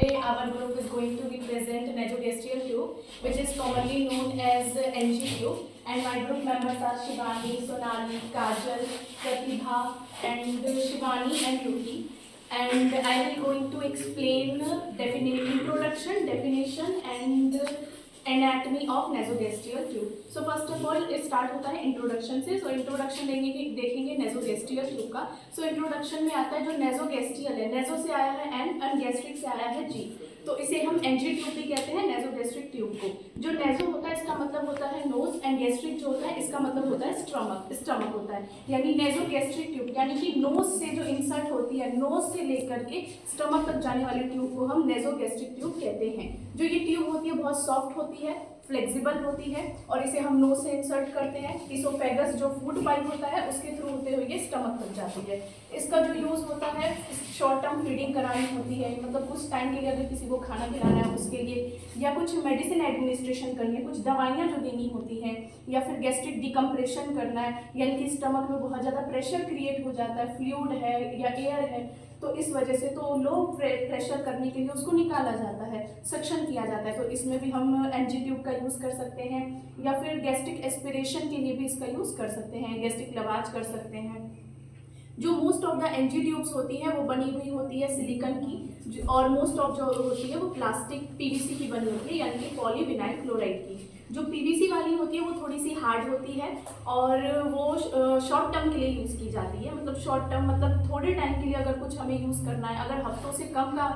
today our group is going to be present nasogastrial tube, which is commonly known as NG tube. And my group members are Shivani, Sonali, Kajal, Pratibha, and Shivani and Ruhi. And I will going to explain introduction, definition, and anatomy of nasogastric tube. So first of all start होता है introduction से. So introduction देखेंगे नेसोगेस्ट्रियल tube का. So introduction में आता है जो नेसोगेस्ट्रियल है, नेसो से आया है एन और गैस्ट्रिक से आया है जी, तो इसे हम एनजी ट्यूब भी कहते हैं, नेसोगेस्ट्रिक ट्यूब को. जो नेसो होता है इसका मतलब होता है नोज, एंड गैस्ट्रिक जो होता है इसका मतलब होता है स्टमक होता है. यानी नेसोगेस्ट्रिक ट्यूब यानी कि नोज से जो इंसर्ट होती है, नोज से लेकर के स्टमक तक जाने वाली ट्यूब को हम नेसोगेस्ट्रिक ट्यूब कहते हैं. जो ये ट्यूब होती है बहुत सॉफ्ट होती है, फ्लेक्सिबल होती है, और इसे हम नोज से इंसर्ट करते हैं. इसोफेगस जो फूड पाइप होता है उसके थ्रू होते हुए स्टमक तक जाती है. इसका जो यूज़ होता है शॉर्ट टर्म फीडिंग करानी होती है, मतलब कुछ टाइम के लिए अगर किसी को खाना खिलाना है उसके लिए, या कुछ मेडिसिन एडमिनिस्ट्रेशन करनी है, कुछ दवाइयाँ जो देनी होती हैं, या फिर गैस्ट्रिक डिकम्प्रेशन करना है, यानी कि स्टमक में बहुत ज़्यादा प्रेशर क्रिएट हो जाता है, फ्लूइड है या एयर है, तो इस वजह से तो लो प्रेशर करने के लिए उसको निकाला जाता है, सक्शन किया जाता है. तो इसमें भी हम एनजी ट्यूब का यूज़ कर सकते हैं, या फिर गैस्ट्रिक एस्पिरेशन के लिए भी इसका यूज़ कर सकते हैं, गैस्ट्रिक लवाज कर सकते हैं. जो most of the NG tubes होती है वो बनी हुई होती है सिलिकॉन की, और मोस्ट ऑफ जो होती है वो प्लास्टिक पीवीसी की बनी होती है, यानी कि पॉलीविनाइल क्लोराइड की. जो पीवीसी वाली होती है वो थोड़ी सी हार्ड होती है, और वो शॉर्ट टर्म के लिए यूज़ की जाती है. मतलब शॉर्ट टर्म मतलब थोड़े टाइम के लिए अगर कुछ हमें यूज़ करना है, अगर हफ्तों से कम का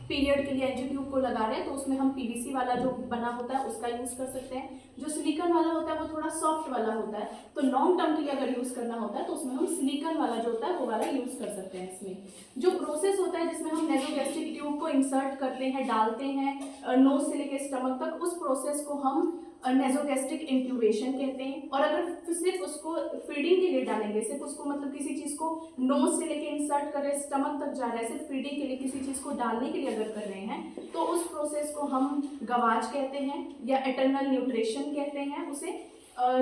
पीरियड के लिए एनजी ट्यूब को लगा रहे हैं तो उसमें हम पीवीसी वाला जो बना होता है उसका यूज़ कर सकते हैं. जो सिलिकॉन वाला होता है वो थोड़ा सॉफ्ट वाला होता है, तो लॉन्ग टर्म के लिए अगर यूज़ करना होता है तो उसमें हम सिलिकॉन वाला जो होता है वो वाला यूज़ कर सकते हैं. इसमें जो प्रोसेस होता है जिसमें हम नेसोगैस्ट्रिक ट्यूब को इंसर्ट करते हैं, डालते हैं नोज से लेकर स्टमक तक, उस प्रोसेस को हम नेसोगैस्ट्रिक इंट्यूबेशन कहते हैं. और अगर सिर्फ उसको फीडिंग के लिए डालेंगे, सिर्फ उसको मतलब किसी चीज़ को नोज से लेके इंसर्ट कर रहे हैं, स्टमक तक जा रहा है, सिर्फ फीडिंग के लिए किसी चीज़ को डालने के लिए अगर कर रहे हैं तो उस प्रोसेस को हम गवाज कहते हैं, या एटर्नल न्यूट्रिशन कहते हैं उसे,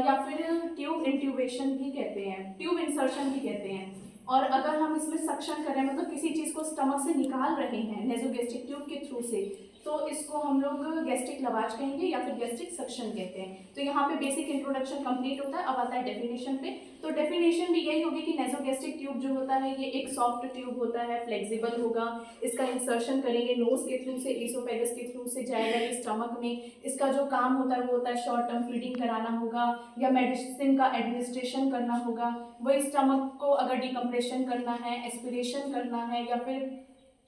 या फिर ट्यूब इंट्यूबेशन भी कहते हैं, ट्यूब इंसर्शन भी कहते हैं. और अगर हम इसमें सक्शन कर रहे हैं, मतलब किसी चीज़ को स्टमक से निकाल रहे हैं नेसोगैस्ट्रिक ट्यूब के थ्रू से, तो इसको हम लोग गैस्ट्रिक लवाज कहेंगे या फिर गैस्ट्रिक सक्शन कहते हैं. तो यहाँ पे बेसिक इंट्रोडक्शन कंप्लीट होता है. अब आता है डेफिनेशन पे. तो डेफिनेशन भी यही होगी कि नेसोगैस्ट्रिक ट्यूब जो होता है ये एक सॉफ्ट ट्यूब होता है, फ्लेक्सिबल होगा. इसका इंसर्शन करेंगे नोज के थ्रू से, इसोफेगस के थ्रू से जाएगा ये स्टमक में. इसका जो काम होता है वो होता है शॉर्ट टर्म फीडिंग कराना होगा, या मेडिसिन का एडमिनिस्ट्रेशन करना होगा. वही स्टमक को अगर डिकम्प्रेशन करना है, एस्पिरेशन करना है, या फिर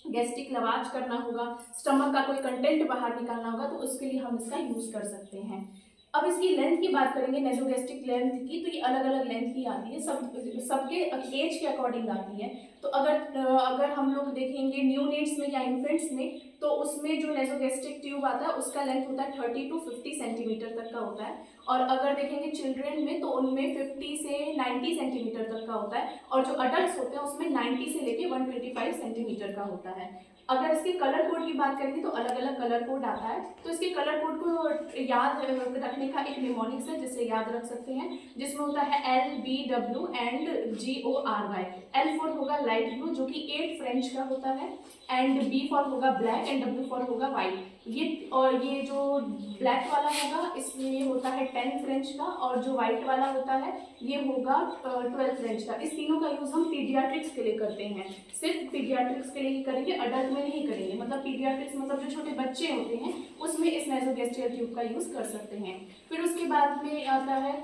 गैस्ट्रिक लवाज करना होगा, स्टमक का कोई कंटेंट बाहर निकालना होगा, तो उसके लिए हम इसका यूज़ कर सकते हैं. अब इसकी लेंथ की बात करेंगे, नेसोगैस्ट्रिक लेंथ की, तो ये अलग अलग लेंथ की आती है, सबके एज के अकॉर्डिंग आती है. तो अगर हम लोग देखेंगे न्यूनेट्स में या इन्फेंट्स में, तो उसमें जो नेसोगैस्ट्रिक ट्यूब आता है उसका लेंथ होता है 30 to 50 सेंटीमीटर तक का होता है. और अगर देखेंगे चिल्ड्रेन में तो उनमें 50 से 90 सेंटीमीटर तक का होता है, और जो अडल्ट होते हैं उसमें 90 से लेके 125 सेंटीमीटर का होता है. अगर इसके कलर कोड की बात करेंगे तो अलग अलग कलर कोड आता है. तो इसके कलर कोड को याद रखने का एक निमोनिक्स है जिससे याद रख सकते हैं, जिसमें होता है LBW and GORY. L for होगा लाइट ब्लू जो कि 8 फ्रेंच का होता है, एंड B फॉर होगा ब्लैक, एंड W फॉर होगा वाइट. ये जो ब्लैक वाला होगा इसमें होता है 10 फ्रेंच का, और जो वाइट वाला होता है ये होगा 12 फ्रेंच का. इस तीनों का यूज़ हम पीडियाट्रिक्स के लिए करते हैं. सिर्फ पीडियाट्रिक्स के लिए ही करेंगे, अडल्ट में नहीं करेंगे. मतलब पीडियाट्रिक्स मतलब जो छोटे बच्चे होते हैं उसमें इस नेसोगैस्ट्रियल ट्यूब का यूज़ कर सकते हैं. फिर उसके बाद में आता है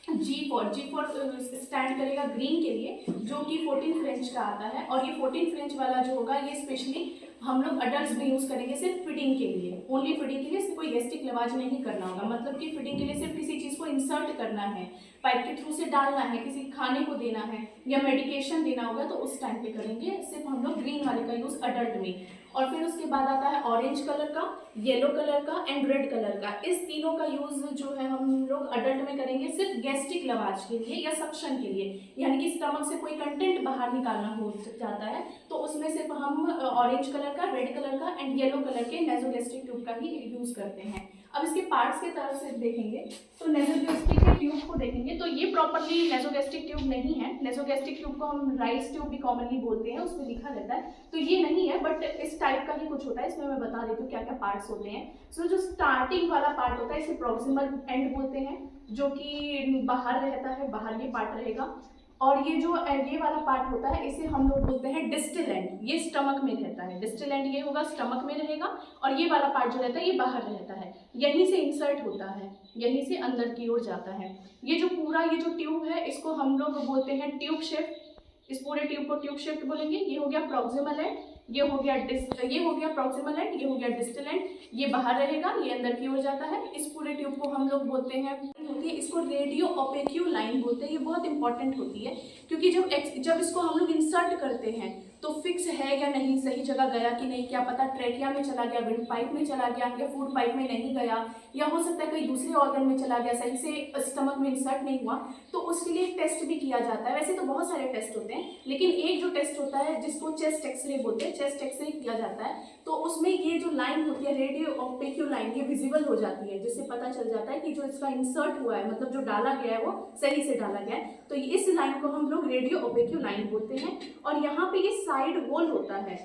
जी फॉर स्टैंड करेगा ग्रीन के लिए, जो कि 14 फ्रेंच का आता है. और ये 14 फ्रेंच वाला जो होगा ये स्पेशली हम लोग अडल्ट में यूज़ करेंगे, सिर्फ फीडिंग के लिए, ओनली फीडिंग के लिए. इससे कोई गैस्ट्रिक लवाज नहीं करना होगा. मतलब कि फीडिंग के लिए सिर्फ किसी चीज़ को इंसर्ट करना है, पाइप के थ्रू से डालना है, किसी खाने को देना है या मेडिकेशन देना होगा, तो उस टाइम पे करेंगे सिर्फ हम लोग ग्रीन वाले का यूज़ अडल्ट में. और फिर उसके बाद आता है ऑरेंज कलर का, येलो कलर का एंड रेड कलर का. इस तीनों का यूज़ जो है हम लोग अडल्ट में करेंगे सिर्फ गैस्ट्रिक लवाज के लिए या सक्शन के लिए, यानी कि स्टमक से कोई कंटेंट बाहर निकालना हो जाता है, तो उसमें सिर्फ हम ऑरेंज कलर का, रेड कलर का एंड येलो कलर के नेसोगैस्ट्रिक ट्यूब का ही यूज़ करते हैं. अब इसके पार्ट्स की तरफ से देखेंगे तो नेसोगैस्ट्रिक के ट्यूब को देखेंगे तो ये प्रॉपरली नेसोगैस्ट्रिक ट्यूब नहीं है। नेसोगैस्ट्रिक ट्यूब को हम राइस ट्यूब भी कॉमनली बोलते हैं, उसमें लिखा रहता है, तो ये नहीं है, बट इस टाइप का ही कुछ होता है। इसमें मैं बता देती हूँ क्या क्या पार्ट्स होते हैं। सो जो स्टार्टिंग वाला पार्ट होता है इसे प्रॉक्सिमल एंड बोलते हैं, जो कि बाहर रहता है, बाहर ये पार्ट रहेगा। और ये जो ये वाला पार्ट होता है इसे हम लोग बोलते हैं डिस्टल एंड, ये स्टमक में रहता है। डिस्टल एंड ये होगा, स्टमक में रहेगा, और ये वाला पार्ट जो रहता है ये बाहर रहता है, यहीं से इंसर्ट होता है, यहीं से अंदर की ओर जाता है। ये जो पूरा ये जो ट्यूब है इसको हम लोग बोलते हैं ट्यूब शिफ्ट। इस पूरे ट्यूब को ट्यूब शिफ्ट बोलेंगे। ये हो गया प्रॉक्सिमल एंड, ये हो गया प्रॉक्सिमल एंड, ये हो गया डिस्टल एंड, ये बाहर रहेगा, ये अंदर की ओर जाता है। इस पूरे ट्यूब को हम लोग बोलते हैं, इसको रेडियो ओपेक्यू लाइन बोलते हैं। ये बहुत इंपॉर्टेंट होती है क्योंकि जब इसको हम लोग इंसर्ट करते हैं तो फिक्स है या नहीं, सही जगह गया कि नहीं, क्या पता ट्रेकिया में चला गया, विंड पाइप में चला गया, या फूड पाइप में नहीं गया, या हो सकता है कहीं दूसरे ऑर्गन में चला गया, सही से स्टमक में इंसर्ट नहीं हुआ, तो उसके लिए टेस्ट भी किया जाता है। वैसे तो बहुत सारे टेस्ट होते हैं, लेकिन एक जो टेस्ट होता है जिसको चेस्ट एक्सरे बोलते हैं, चेस्ट एक्सरे किया जाता है, तो उसमें ये जो लाइन होती है रेडियो ओपेक्यू लाइन, ये विजिबल हो जाती है, जिससे पता चल जाता है कि जो इसका इंसर्ट हुआ है, मतलब जो डाला गया है वो सही से डाला गया है। तो इस लाइन को हम लोग रेडियो ओपेक्यू लाइन बोलते हैं। और यहाँ पे ये साइड होल होता है,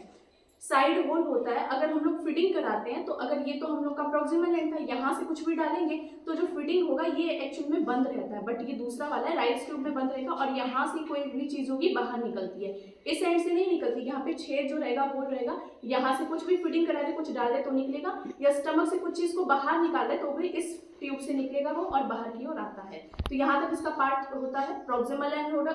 साइड होल होता है। अगर हम लोग फिटिंग कराते हैं तो अगर ये तो हम लोग का प्रॉक्सिमल एंड था, यहाँ से कुछ भी डालेंगे तो जो फिटिंग होगा ये एक्चुअल में बंद रहता है, बट ये दूसरा वाला है राइट ट्यूब में बंद रहेगा, और यहाँ से कोई भी चीज़ होगी बाहर निकलती है, इस एंड से नहीं निकलती। यहाँ पे छेद जो रहेगा होल रहेगा, यहाँ से कुछ भी फिटिंग करा दे, कुछ डाल दे तो निकलेगा, या स्टमक से कुछ चीज़ को बाहर निकाल दे तो भी इस ट्यूब से निकलेगा वो और बाहर की ओर आता है। तो यहाँ तक इसका पार्ट होता है। प्रॉक्सिमल एंड होगा,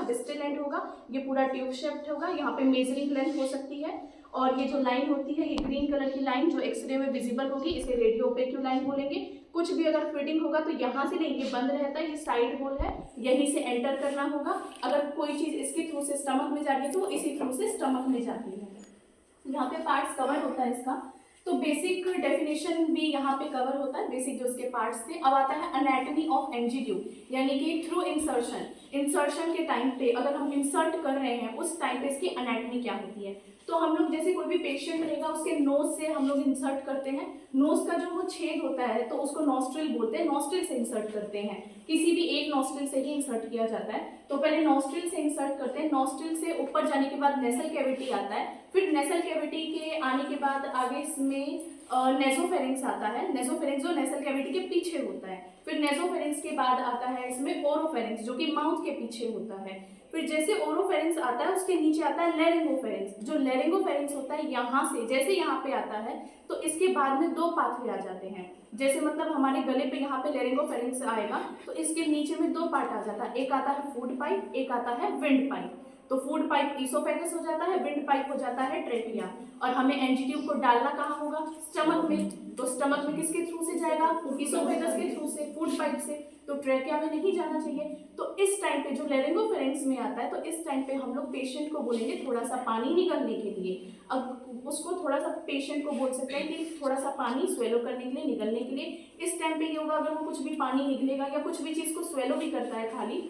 डिस्टल एंड होगा, ये पूरा ट्यूब शेप्ड होगा, यहाँ पे मेजरिंग लेंथ हो सकती है, और ये जो लाइन होती है ये ग्रीन कलर की लाइन जो एक्सरे में विजिबल होगी, इसे रेडियो ओपेक्यू लाइन बोलेंगे। कुछ भी अगर फिटिंग होगा तो यहाँ से नहीं, ये बंद रहता है, ये साइड होल है, यहीं से एंटर करना होगा। अगर कोई चीज़ इसके थ्रू से स्टमक में जाती है तो इसी थ्रू से स्टमक में जाती है। यहाँ पे पार्ट्स कवर होता है इसका, तो बेसिक डेफिनेशन भी यहाँ पे कवर होता है, बेसिक जो उसके पार्ट्स थे। अब आता है एनाटॉमी ऑफ एनजी ट्यूब, यानी कि थ्रू इंसर्शन के टाइम पे अगर हम इंसर्ट कर रहे हैं उस टाइम पे इसकी एनाटॉमी क्या होती है। तो हम लोग जैसे कोई भी पेशेंट रहेगा उसके नोज से हम लोग इंसर्ट करते हैं, नोज का जो वो छेद होता है तो उसको नॉस्ट्रिल बोलते हैं, नॉस्ट्रिल से इंसर्ट करते हैं, किसी भी एक नॉस्ट्रिल से ही इंसर्ट किया जाता है। तो पहले नॉस्ट्रिल से इंसर्ट करते हैं, नॉस्ट्रिल से ऊपर जाने के बाद नेसल कैविटी आता है, फिर नेसल कैविटी के आने के बाद आगे इसमें नेसोफेरिंक्स आता है, नेसोफेरिंक्स जो नेसल कैविटी के पीछे होता है, फिर नेसोफेरिंक्स के बाद आता है इसमें ओरोफेरिंक्स जो कि माउथ के पीछे होता है, फिर जैसे ओरोफेरिंक्स आता है उसके नीचे आता है लेरिंगोफेरिंक्स, जो लेरिंगोफेरिंक्स होता है यहाँ से जैसे यहाँ पे आता है तो इसके बाद में दो पाथवे आ जाते हैं, जैसे मतलब हमारे गले पे यहाँ पे लेरिंगोफेरिंक्स आएगा तो इसके नीचे में दो पार्ट आ जाता है, एक आता है फूड पाइप, एक आता है विंड पाइप। तो फूड पाइप ईसोफेगस हो जाता है, विंड पाइप हो जाता है ट्रेकिया, और हमें एनजी ट्यूब को डालना कहाँ होगा, स्टमक में, तो स्टमक में किसके थ्रू से जाएगा, ईसोफेगस के थ्रू से, फूड पाइप से, तो ट्रेकिया में नहीं जाना चाहिए। तो इस टाइम पे जो लेरिंगोफेरेंक्स में आता है तो इस टाइम पे हम लोग पेशेंट को बोलेंगे थोड़ा सा पानी निकलने के लिए, अब उसको थोड़ा सा पेशेंट को बोल सकते हैं कि थोड़ा सा पानी स्वेलो करने के लिए, निकलने के लिए। इस टाइम पे ये होगा अगर वो कुछ भी पानी निकलेगा या कुछ भी चीज़ को स्वेलो भी करता है खाली,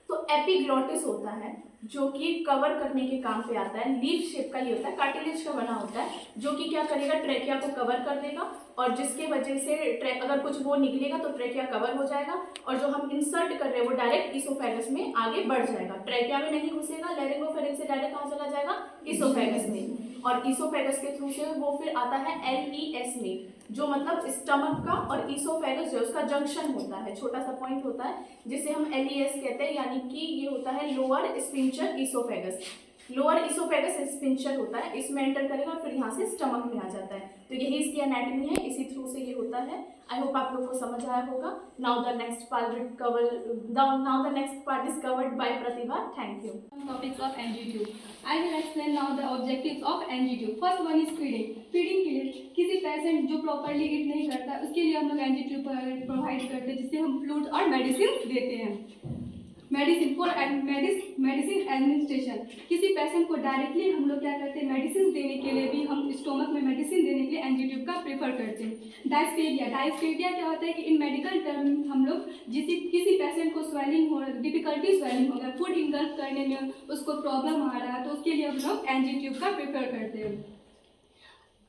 तो एपिग्लॉटिस होता है जो कि कवर करने के काम पे आता है, लीफ शेप का ही होता है, कार्टिलेज का बना होता है, जो कि क्या करेगा ट्रेकिया को कवर कर देगा, और जिसके वजह से अगर कुछ वो निकलेगा तो ट्रेकिया कवर हो जाएगा, और जो हम इंसर्ट कर रहे हैं वो डायरेक्ट ईसोफेगस में आगे बढ़ जाएगा, ट्रेकिया में नहीं घुसेगा, लेरिंगोफेरेंक्स से डायरेक्ट कहाँ चला जाएगा, ईसोफेगस में, और ईसोफेगस के थ्रू से वो फिर आता है LES में, जो मतलब स्टमक का और ईसोफेगस जो उसका जंक्शन होता है, छोटा सा पॉइंट होता है जिसे हम LES कहते हैं, यानी कि ये होता है lower sphincter oesophagus, lower oesophagus sphincter होता है, इसमें एंटर करेगा फिर यहाँ से स्टमक में आ जाता है। तो यही इसकी एनाटॉमी है, इसी थ्रू से ये होता है। आई होप आप लोग को समझ आया होगा। Now the next part is covered by Pratibha. Thank you. Topics of NG tube. I will explain now the objectives of NG tube. First one is feeding. Feeding के लिए किसी पेशेंट जो प्रॉपरली ईट नहीं करता उसके लिए हम लोग NG tube प्रोवाइड करते हैं, जिससे हम फ्लूइड और मेडिसिन देते हैं। मेडिसिन फॉर मेडिसिन एडमिनिस्ट्रेशन, किसी पेशेंट को डायरेक्टली हम लोग क्या करते हैं मेडिसिन देने के लिए भी हम स्टोमक में मेडिसिन देने के लिए एनजी ट्यूब का प्रेफर करते हैं। डायस्पेरिया क्या होता है कि इन मेडिकल टर्म हम लोग किसी पेशेंट को स्वेलिंग हो, डिफिकल्टी स्वेलिंग हो गया, फूड इंगल्फ करने में उसको प्रॉब्लम आ रहा है, तो उसके लिए हम लोग एनजी ट्यूब का प्रेफर करते हैं।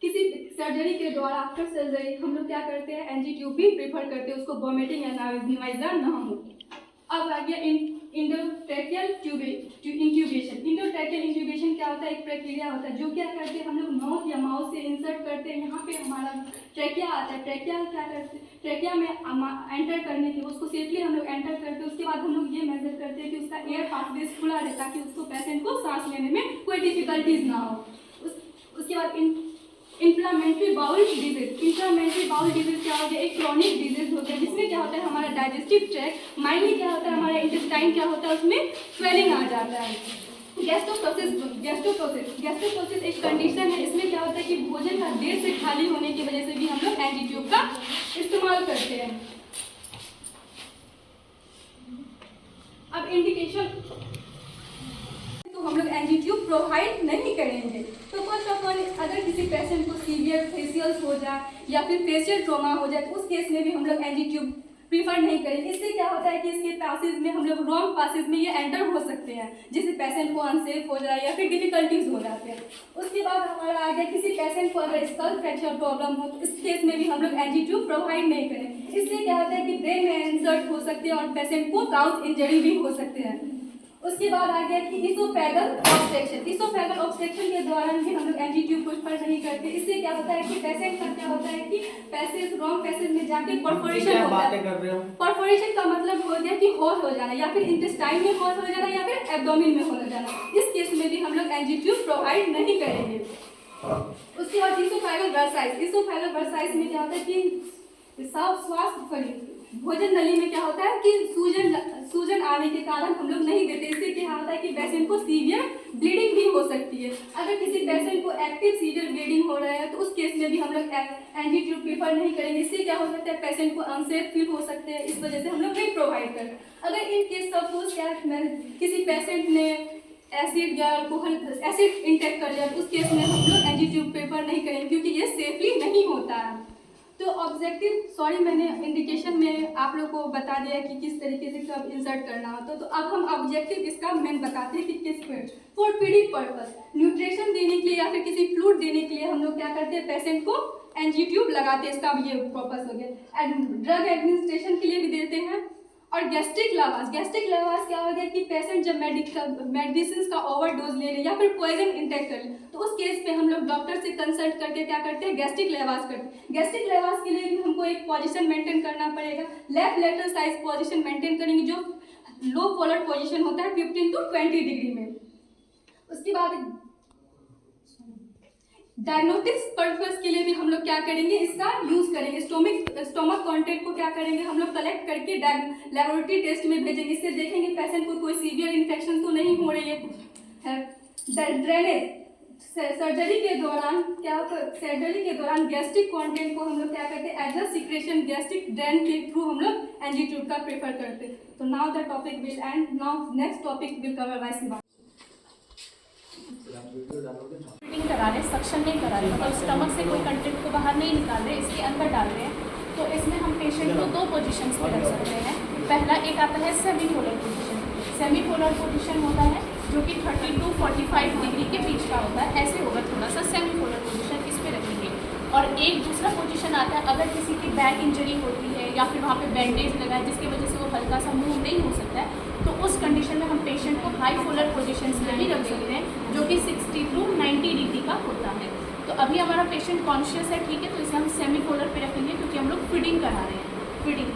किसी सर्जरी के द्वारा आफ्टर सर्जरी हम लोग क्या करते हैं, एनजी ट्यूब भी प्रेफर करते हैं, उसको वॉमिटिंग या नाइजा ना हो। अब आ गया इंडोट्रैकियल इंट्यूबेशन। इंडोट्रैकियल इंट्यूबेशन क्या होता है, एक प्रक्रिया होता है जो क्या करते हैं हम लोग माउथ या माउथ से इंसर्ट करते हैं। यहाँ पे हमारा ट्रैकिया आता है, ट्रैकिया क्या करते हैं, ट्रैकिया में एंटर करने के उसको सेफली हम लोग एंटर करते हैं। उसके बाद हम लोग ये मेजर करते हैं कि उसका एयर पासवेज खुला रहे ताकि उसको पेशेंट को सांस लेने में कोई डिफिकल्टीज ना हो। उसके बाद inflammatory bowel disease. Inflammatory bowel disease क्या होता है, एक क्रॉनिक डिजीज होता है जिसमें क्या होता है हमारा डाइजेस्टिव ट्रैक्ट, माइनली क्या होता है हमारा इंटेस्टाइन क्या होता है, उसमें स्वेलिंग आ जाता है। गैस्ट्रोप्रोसेस एक कंडीशन है, इसमें क्या होता है कि भोजन का देर से खाली होने की वजह से भी हम लोग एनजी ट्यूब का इस्तेमाल करते हैं। अब इंडिकेशन तो हम लोग एनजी ट्यूब प्रोवाइड नहीं करेंगे। तो फर्स्ट ऑफ ऑल अगर किसी पेशेंट को सीवियर फेशियल्स हो जाए या फिर फेशियल ट्रॉमा हो जाए तो उस केस में भी हम लोग एनजी ट्यूब प्रीफर नहीं करेंगे। इससे क्या होता है कि इसके पैसेज में हम लोग रॉन्ग पैसेज में ये एंटर हो सकते हैं जिससे पेशेंट को अनसेफ हो जाए या फिर डिफिकल्टीज हो जाते हैं। उसके बाद हमारा आ गया किसी पेशेंट को अगर स्कल फ्रैक्चर प्रॉब्लम हो तो इस केस में भी हम लोग एनजी ट्यूब प्रोवाइड नहीं करें। इससे क्या होता है कि ब्रेन में इंसर्ट हो सकते हैं और पेशेंट को क्राउच इंजरी भी हो सकते हैं। उसके बाद आ गया कि इसोफेगल ऑब्स्ट्रक्शन। इसोफेगल ऑब्स्ट्रक्शन के दौरान भी हम लोग एनजी ट्यूब प्रेफर नहीं करते। इससे क्या होता है कि पेशेंट का क्या होता है कि पैसेज रॉन्ग पैसेज में जाके परफोरेशन होता है। परफोरेशन का मतलब हो गया कि होल हो जाना या फिर इंटेस्टाइन में होल हो जाना या फिर एब्डोमेन में होल हो जाना। इस केस में भी हम लोग एनजी ट्यूब प्रोवाइड नहीं करेंगे। उसके बाद इसोफेगल वर्साइज। इसोफेगल वर्साइज में क्या होता है कि स्वास्थ्य भोजन नली में क्या होता है कि सूजन आने के कारण हम लोग नहीं देते। इससे क्या होता है कि पेशेंट को सीवियर ब्लीडिंग भी हो सकती है। अगर किसी पेशेंट को एक्टिव सीवियर ब्लीडिंग हो रहा है तो उस केस में भी हम लोग एनजी ट्यूब प्रीफर नहीं करेंगे। इससे क्या हो सकता है पेशेंट को अनसेफ फील हो सकते हैं, इस वजह से हम लोग नहीं प्रोवाइड करते। अगर इन केस सपोज क्या किसी पेशेंट ने एसिड या अल्कोहल एसिड इंटेक कर लिया तो उस केस में हम लोग एनजी ट्यूब प्रेफर नहीं करेंगे क्योंकि ये सेफली नहीं होता है। तो ऑब्जेक्टिव मैंने इंडिकेशन में आप लोग को बता दिया कि किस तरीके से कब इंसर्ट करना होता है। तो अब हम ऑब्जेक्टिव इसका मेन बताते हैं कि किस फॉर फीडिंग पर्पस, न्यूट्रिशन देने के लिए या फिर किसी फ्लूइड देने के लिए हम लोग क्या करते हैं पेशेंट को एनजी ट्यूब लगाते हैं। इसका ये पर्पस हो गया। ड्रग एडमिनिस्ट्रेशन के लिए भी देते हैं। और गैस्ट्रिक लेवास क्या हो गया कि पेशेंट जब मेडिसिन का ओवरडोज ले ले या फिर पॉइजन इंटेक कर ले तो उस केस पे हम लोग डॉक्टर से कंसल्ट करके क्या करते हैं गैस्ट्रिक लेवास करते हैं। गैस्ट्रिक लेवास के लिए भी हमको एक पोजीशन मेंटेन करना पड़ेगा। Left lateral size position maintain करेंगे जो लो फॉलोड पोजीशन होता है 15 to 20 डिग्री में। उसके बाद डायग्नोस्टिक्स पर्पस के लिए भी हम लोग क्या करेंगे इसका यूज करेंगे। स्टोमक कंटेंट को क्या करेंगे हम लोग कलेक्ट करके लेबोरेटरी टेस्ट में भेजेंगे। इससे देखेंगे पेशेंट को कोई सीवियर इन्फेक्शन तो नहीं हो रही है। ड्रेनेज सर्जरी के दौरान गैस्ट्रिक कंटेंट को हम लोग क्या करते हैं as a secretion gastric drain के थ्रू हम लोग एनजी ट्यूब का प्रेफर करते हैं। तो now the topic will end now next topic will cover by Shiva. Feeding करा रहे, सक्शन नहीं करा रहे, मतलब स्टमक से कोई कंटेंट को बाहर नहीं निकाल रहे, इसके अंदर डाल रहे हैं। तो इसमें हम पेशेंट को दो पोजीशंस पे रख सकते हैं। पहला एक आता है semi polar position. Semi polar position होता है जो कि 30 to 45 डिग्री के बीच का होता है। ऐसे होगा थोड़ा सा सेमी पोलर पोजीशन, इस पे रखेंगे। और एक दूसरा पोजीशन आता है अगर किसी की बैक इंजरी होती है या फिर वहाँ पे बैंडेज लगा है जिसकी वजह से वो हल्का सा मूव नहीं हो सकता है तो उस कंडीशन में हम पेशेंट को हाई पोलर पोजीशंस में भी रख सकते हैं जो कि 60 to 90 डिग्री का होता है। तो अभी हमारा पेशेंट कॉन्शियस है, ठीक है, तो इसे हम सेमी पोलर पे रखेंगे क्योंकि हम लोग फीडिंग करा रहे हैं। फीडिंग